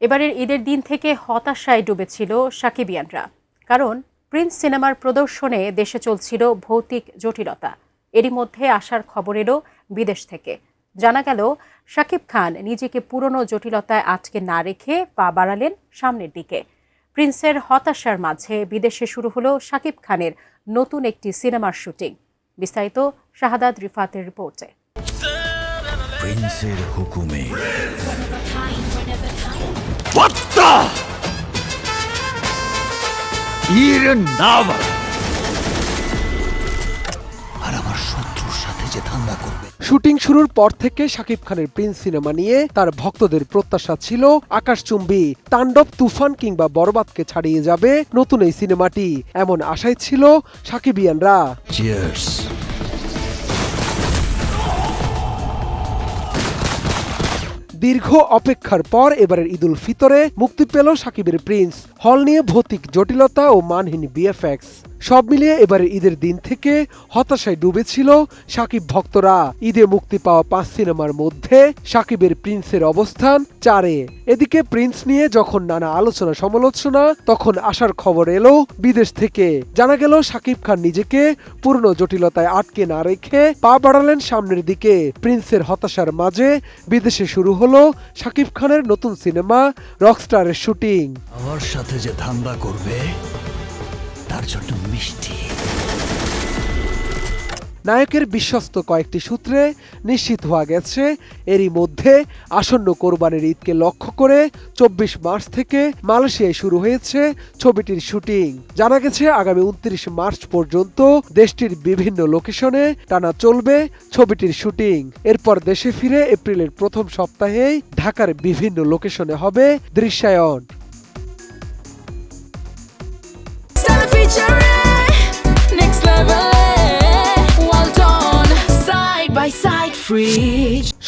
এবারের ঈদের দিন থেকে হতাশায় ডুবেছিল সাকিবিয়ানরা। কারণ প্রিন্স সিনেমার প্রদর্শনে দেশে চলছিল ভৌতিক জটিলতা। এরই মধ্যে আসার খবর এলো বিদেশ থেকে। জানা গেল শাকিব খান নিজেকে পুরনো জটিলতায় আটকে না রেখে পা বাড়ালেন সামনের দিকে। প্রিন্সের হতাশার মাঝে বিদেশে শুরু হলো শাকিব খানের নতুন একটি সিনেমার শুটিং। বিস্তারিত শাহাদাত রিফাতের রিপোর্টে। প্রিন্সের হুকুমে আর আমার শত্রুর সাথে যে ধান্দা করবে। শুটিং শুরুর পর থেকে শাকিব খানের প্রিন্স সিনেমা নিয়ে তার ভক্তদের প্রত্যাশা ছিল আকাশচুম্বী, তাণ্ডব, তুফান কিংবা বরবাদকে ছাড়িয়ে যাবে নতুন এই সিনেমাটি। এমন আশায় ছিল সাকিবিয়ানরা। চিয়ার্স। দীর্ঘ অপেক্ষার পর এবারের ঈদুল ফিতরে মুক্তি পেল সাকিবের প্রিন্স। হল নিয়ে ভৌতিক জটিলতা ও মানহীন বিএফএক্স সব মিলিয়ে এবারের ঈদের দিন থেকে হতাশায় ডুবেছিল সাকিব ভক্তরা। ঈদে মুক্তি পাওয়া 5 সিনেমার মধ্যে সাকিবের প্রিন্সের অবস্থান 4-এ। এদিকে প্রিন্স নিয়ে যখন নানা আলোচনা সমালোচনা, তখন আসার খবর এলো বিদেশ থেকে। জানা গেল সাকিব খান নিজেকে পুরনো জটিলতায় আটকে না রেখে পা বাড়ালেন সামনের দিকে। প্রিন্সের হতাশার মাঝে বিদেশে শুরু হলো সাকিব খানের নতুন সিনেমা রকস্টারের শুটিং। আমার সাথে যে ধান্দা করবে তার জন্য মিষ্টি। নায়কের বিশ্বস্ত কয়েকটি সূত্রে নিশ্চিত হওয়া গেছে, এরই মধ্যে আসন্ন কোরবানির ঈদকে লক্ষ্য করে 24 মার্চ থেকে মালয়েশিয়ায় শুরু হয়েছে ছবিটির শুটিং। জানা গেছে আগামী 29 মার্চ পর্যন্ত দেশটির বিভিন্ন লোকেশনে টানা চলবে ছবিটির শুটিং। এরপর দেশে ফিরে এপ্রিলের প্রথম সপ্তাহেই ঢাকার বিভিন্ন লোকেশনে হবে দৃশ্যায়ন।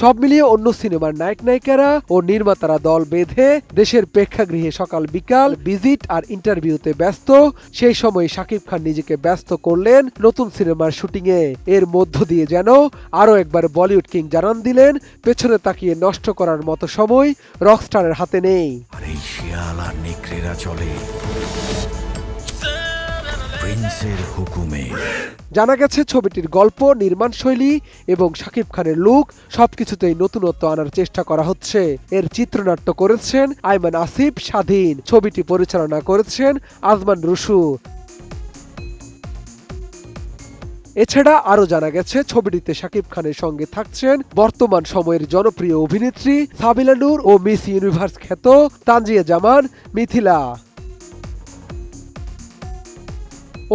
সব মিলিয়ে অন্য সিনেমার নায়ক নায়িকারা ও নির্মাতারা দল বেঁধে দেশের প্রেক্ষাগৃহে সকাল বিকাল ভিজিট আর ইন্টারভিউতে ব্যস্ত। সেই সময় শাকিব খান নিজেকে ব্যস্ত করলেন নতুন সিনেমার শুটিংয়ে। এর মধ্য দিয়ে যেন আরও একবার বলিউড কিং জানান দিলেন, পেছনে তাকিয়ে নষ্ট করার মতো সময় রকস্টারের হাতে নেই। আর এই শিয়াল আর নেকড়েরা চলে প্রিন্সের হুকুমে। জানা গেছে ছবিটির গল্প, নির্মাণ শৈলী এবং শাকিব খানের লুক সবকিছুতেই নতুনত্ব আনার চেষ্টা করা হচ্ছে। এর চিত্রনাট্য করেছেন আইমান আসিফ স্বাধীন, ছবিটি পরিচালনা করেছেন আজমান রুশু। এছাড়া আরও জানা গেছে ছবিটিতে শাকিব খানের সঙ্গে থাকছেন বর্তমান সময়ের জনপ্রিয় অভিনেত্রী সাবিলা নূর ও মিস ইউনিভার্স খ্যাত তানজিয়া জামান মিথিলা।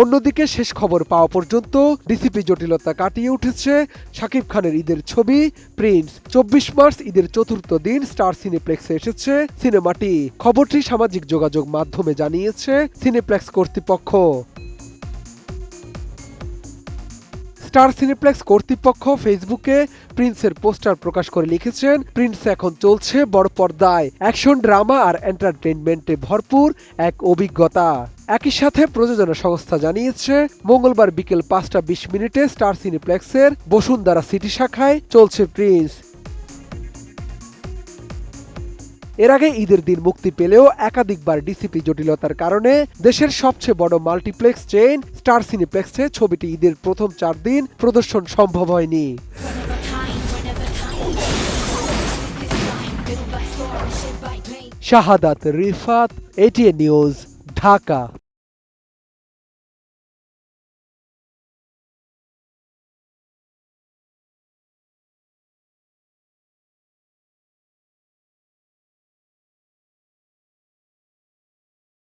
অন্যদিকে শেষ খবর পাওয়া পর্যন্ত ডিসিপি জটিলতা কাটিয়ে উঠেছে শাকিব খানের ঈদের ছবি প্রিন্স। 24 মার্চ ঈদের চতুর্থ দিন স্টার সিনেপ্লেক্সে এসেছে সিনেমাটি। খবরটি সামাজিক যোগাযোগ মাধ্যমে জানিয়েছে সিনেপ্লেক্স কর্তৃপক্ষ। স্টার সিনেপ্লেক্স কর্তৃপক্ষ ফেসবুকে প্রিন্সের পোস্টার প্রকাশ করে লিখেছেন, প্রিন্স এখন চলছে বড় পর্দায়, অ্যাকশন, ড্রামা আর এন্টারটেইনমেন্টে ভরপুর এক অভিজ্ঞতা। একই সাথে প্রযোজনা সংস্থা জানিয়েছে মঙ্গলবার বিকেল 5:20 স্টার সিনেপ্লেক্সের বসুন্ধরা সিটি শাখায় চলছে প্রিন্স। এর আগে ঈদের দিন মুক্তি পেলেও একাধিকবার ডিসিপি জটিলতার কারণে দেশের সবচেয়ে বড় মাল্টিপ্লেক্স চেইন স্টার সিনেপ্লেক্সে ছবিটি ঈদের প্রথম 4 দিন প্রদর্শন সম্ভব হয়নি। শাহাদাত রিফাত, এটিএন নিউজ, ঢাকা।